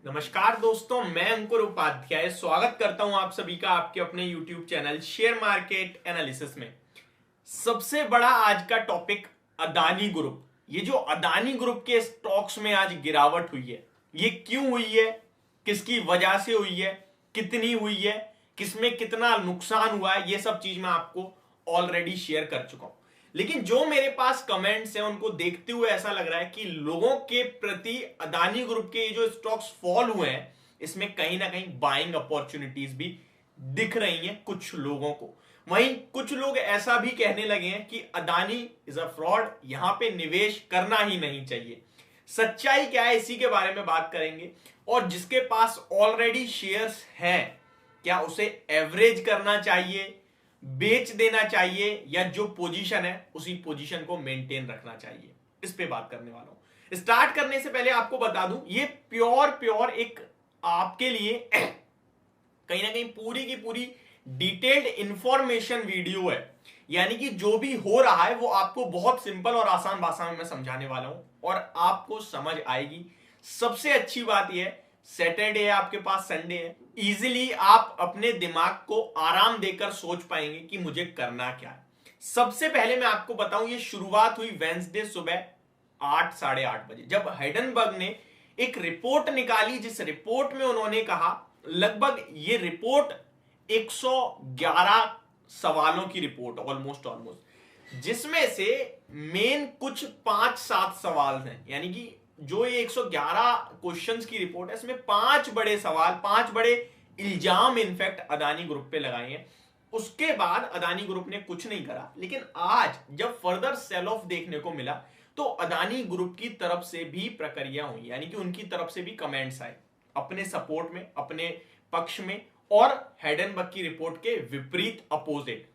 नमस्कार दोस्तों, मैं अंकुर उपाध्याय स्वागत करता हूं आप सभी का आपके अपने YouTube channel share market analysis में। सबसे बड़ा आज का टॉपिक अदानी ग्रुप। ये जो अदानी ग्रुप के स्टॉक्स में आज गिरावट हुई है, ये क्यों हुई है, किसकी वजह से हुई है, कितनी हुई है, किसमें कितना नुकसान हुआ है, ये सब चीज मैं आपको ऑलरेडी शेयर कर चुका हूं। लेकिन जो मेरे पास कमेंट्स हैं उनको देखते हुए ऐसा लग रहा है कि लोगों के प्रति अदानी ग्रुप के जो स्टॉक्स फॉल हुए हैं, इसमें कहीं ना कहीं बाइंग अपॉर्चुनिटीज भी दिख रही हैं कुछ लोगों को। वहीं कुछ लोग ऐसा भी कहने लगे हैं कि अदानी इज अ फ्रॉड, यहां पे निवेश करना ही नहीं चाहिए। सच्चाई क्या है, इसी के बारे में बात करेंगे। और जिसके पास ऑलरेडी शेयर्स हैं, क्या उसे एवरेज करना चाहिए, बेच देना चाहिए, या जो पोजीशन है उसी पोजीशन को मेंटेन रखना चाहिए, इस पे बात करने वाला हूं। स्टार्ट करने से पहले आपको बता दूं, ये प्योर एक आपके लिए कहीं ना कहीं पूरी की पूरी डिटेल्ड इंफॉर्मेशन वीडियो है। यानी कि जो भी हो रहा है वो आपको बहुत सिंपल और आसान भाषा में मैं समझाने वाला हूं और आपको समझ आएगी। सबसे अच्छी बात यह है, सैटरडे है आपके पास, संडे है, इजीली आप अपने दिमाग को आराम देकर सोच पाएंगे कि मुझे करना क्या है। सबसे पहले मैं आपको बताऊं, ये शुरुआत हुई वेंसडे सुबह 8 साढ़े 8 बजे, जब हाइडेनबर्ग ने एक रिपोर्ट निकाली, जिस रिपोर्ट में उन्होंने कहा, लगभग ये रिपोर्ट 111 सवालों की रिपोर्ट, ऑलमोस्ट, जिसमें से मेन कुछ 5-7 सवाल हैं। यानी कि जो ये 111 क्वेश्चंस की रिपोर्ट है, इसमें 5 बड़े सवाल, 5 बड़े इल्जाम इनफैक्ट अदानी ग्रुप पे लगाए हैं। उसके बाद अदानी ग्रुप ने कुछ नहीं करा। लेकिन आज जब फर्दर सेल ऑफ देखने को मिला तो अदानी ग्रुप की तरफ से भी प्रक्रिया हुई, यानी कि उनकी तरफ से भी कमेंट्स आए अपने सपोर्ट में, अपने पक्ष में, और हाइडेनबर्ग की रिपोर्ट के विपरीत, अपोजिट।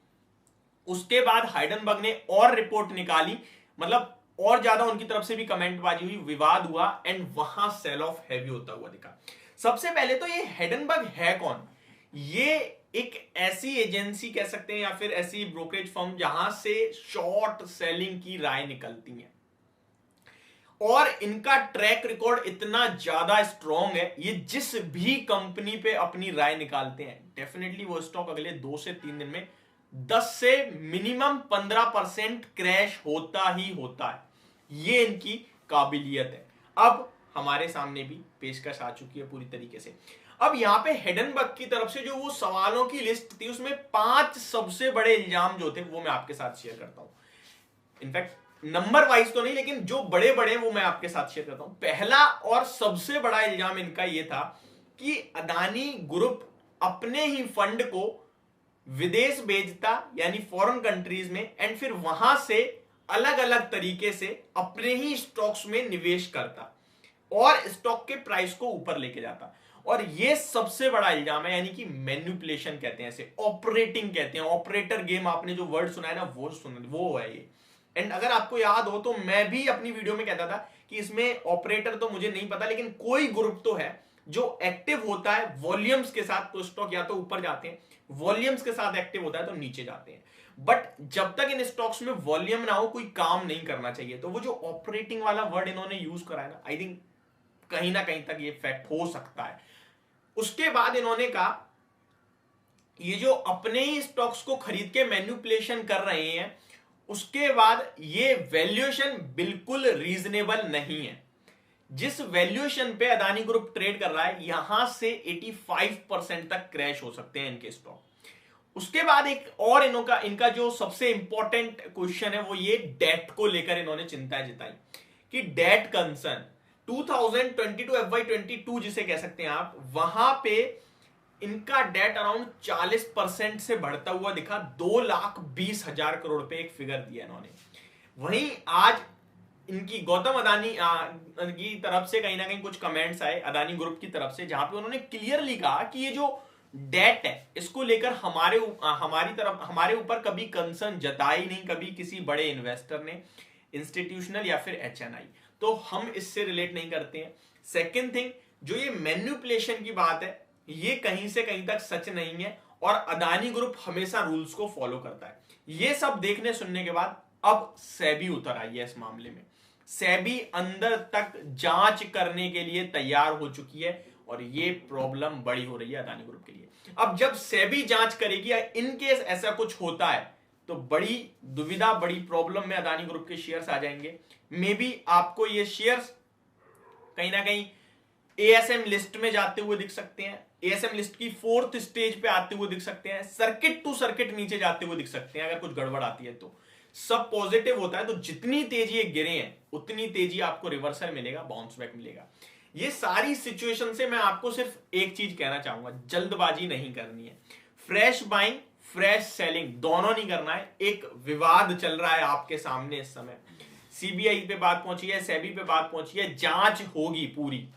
उसके बाद हाइडेनबर्ग ने और रिपोर्ट निकाली, मतलब और ज्यादा उनकी तरफ से भी कमेंटबाजी हुई, विवाद हुआ, एंड वहां सेल ऑफ हैवी होता हुआ दिखा। सबसे पहले तो ये हाइडेनबर्ग है कौन? ये एक ऐसी एजेंसी कह सकते हैं या फिर ऐसी ब्रोकरेज फर्म जहां से शॉर्ट सेलिंग की राय निकलती है, और इनका ट्रैक रिकॉर्ड इतना ज्यादा स्ट्रॉन्ग है, ये जिस भी कंपनी पे अपनी राय निकालते हैं, डेफिनेटली वो स्टॉक अगले 2 से 3 दिन में 10 से मिनिमम 15% क्रैश होता ही होता है। ये इनकी काबिलियत है। अब हमारे सामने भी पेशकश आ चुकी है पूरी तरीके से। अब यहां पे हाइडेनबर्ग की तरफ से जो वो सवालों की लिस्ट थी, उसमें 5 सबसे बड़े इल्जाम जो थे वो मैं आपके साथ शेयर करता हूं। इनफैक्ट नंबर वाइज तो नहीं, लेकिन जो बड़े बड़े वो मैं आपके साथ शेयर करता हूं। पहला और सबसे बड़ा इल्जाम इनका यह था कि अदानी ग्रुप अपने ही फंड को विदेश भेजता, यानी फॉरेन कंट्रीज में, एंड फिर वहां से अलग अलग तरीके से अपने ही स्टॉक्स में निवेश करता और स्टॉक के प्राइस को ऊपर लेके जाता। और यह सबसे बड़ा इल्जाम है, यानी कि मैनिपुलेशन कहते हैं, ऐसे ऑपरेटिंग कहते हैं, ऑपरेटर गेम, आपने जो वर्ड सुना है ना, वो है ये। एंड अगर आपको याद हो तो मैं भी अपनी वीडियो में कहता था कि इसमें ऑपरेटर तो मुझे नहीं पता, लेकिन कोई ग्रुप तो है जो एक्टिव होता है वॉल्यूम्स के साथ, तो स्टॉक या तो ऊपर जाते हैं, वॉल्यूम्स के साथ एक्टिव होता है तो नीचे जाते हैं। बट जब तक इन स्टॉक्स में वॉल्यूम ना हो, कोई काम नहीं करना चाहिए। तो वो जो ऑपरेटिंग वाला वर्ड इन्होंने यूज करा है ना, आई थिंक कहीं ना कहीं तक ये फैक्ट हो सकता है। उसके बाद इन्होंने कहा, ये जो अपने ही स्टॉक्स को खरीद के मैनिपुलेशन कर रहे हैं, उसके बाद ये वैल्यूएशन बिल्कुल रीजनेबल नहीं है। जिस वैल्यूएशन पे अदानी ग्रुप ट्रेड कर रहा है, यहां से 85% तक क्रैश हो सकते हैं इनके स्टॉक। उसके बाद एक और इनका जो सबसे इंपॉर्टेंट क्वेश्चन है वो ये डेट को लेकर इन्होंने चिंता जताई कि डेट कंसर्न 2022 FY22 जिसे कह सकते हैं आप, वहां पे इनका डेट अराउंड 40% से बढ़ता हुआ दिखा। 2,20,000 करोड़ पे एक फिगर दिया इन्होंने। वहीं आज इनकी गौतम अदानी की तरफ से कहीं ना कहीं कुछ कमेंट्स आए अदानी ग्रुप की तरफ से, जहां पे उन्होंने क्लियरली कहा कि ये जो डेट है इसको लेकर हमारे ऊपर कभी कंसर्न जताई नहीं, कभी किसी बड़े इन्वेस्टर ने, इंस्टीट्यूशनल या फिर HNI, तो हम इससे रिलेट नहीं करते हैं। सेकेंड थिंग, जो ये मैनिपुलेशन की बात है, ये कहीं से कहीं तक सच नहीं है, और अदानी ग्रुप हमेशा रूल्स को फॉलो करता है। ये सब देखने सुनने के बाद अब सेबी उतर आई है इस मामले में। सेबी अंदर तक जांच करने के लिए तैयार हो चुकी है, और ये प्रॉब्लम बड़ी हो रही है अदानी ग्रुप के लिए। अब जब सेबी जांच करेगी या इन केस ऐसा कुछ होता है तो बड़ी दुविधा, बड़ी प्रॉब्लम में अदानी ग्रुप के शेयर्स आ जाएंगे। मे बी आपको ये शेयर्स कहीं ना कहीं एएसएम लिस्ट में जाते हुए दिख सकते हैं, एएसएम लिस्ट की 4th स्टेज पे आते हुए दिख सकते हैं, सर्किट टू सर्किट नीचे जाते हुए दिख सकते हैं अगर कुछ गड़बड़ आती है तो। सब पॉजिटिव होता है तो जितनी तेजी ये गिरे हैं उतनी तेजी आपको रिवर्सल मिलेगा, बाउंस बैक मिलेगा। ये सारी सिचुएशन से मैं आपको सिर्फ एक चीज कहना चाहूंगा, जल्दबाजी नहीं करनी है। फ्रेश बाइंग, फ्रेश सेलिंग दोनों नहीं करना है। एक विवाद चल रहा है आपके सामने इस समय, सीबीआई पे बात पहुंची है, सेबी पे बात पहुंची है, जांच होगी पूरी,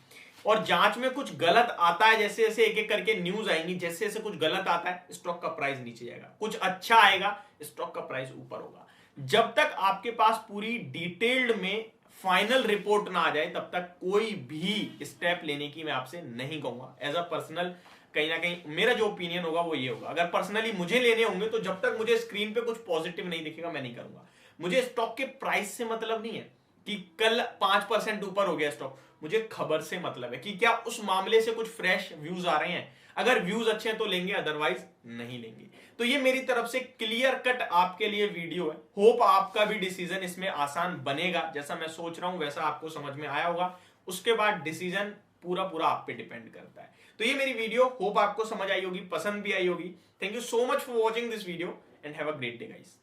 और जांच में कुछ गलत आता है, जैसे जैसे एक एक करके न्यूज आएंगी, जैसे जैसे कुछ गलत आता है स्टॉक का प्राइस नीचे जाएगा, कुछ अच्छा आएगा स्टॉक का प्राइस ऊपर होगा। जब तक आपके पास पूरी डिटेल्ड में फाइनल रिपोर्ट ना आ जाए तब तक कोई भी स्टेप लेने की मैं आपसे नहीं कहूंगा। एज अ पर्सनल कहीं ना कहीं मेरा जो ओपिनियन होगा वो ये होगा, अगर पर्सनली मुझे लेने होंगे तो जब तक मुझे स्क्रीन पे कुछ पॉजिटिव नहीं दिखेगा मैं नहीं करूंगा। मुझे स्टॉक के प्राइस से मतलब नहीं है कि कल 5% ऊपर हो गया स्टॉक, मुझे खबर से मतलब है कि क्या उस मामले से कुछ फ्रेश व्यूज आ रहे हैं। अगर व्यूज अच्छे हैं तो लेंगे, अदरवाइज नहीं लेंगे। तो ये मेरी तरफ से क्लियर कट आपके लिए वीडियो है। होप आपका भी डिसीजन इसमें आसान बनेगा, जैसा मैं सोच रहा हूं वैसा आपको समझ में आया होगा। उसके बाद डिसीजन पूरा पूरा आप पे डिपेंड करता है। तो ये मेरी वीडियो होप आपको समझ आई होगी, पसंद भी आई होगी। Thank you so much for watching this video and have a great day guys.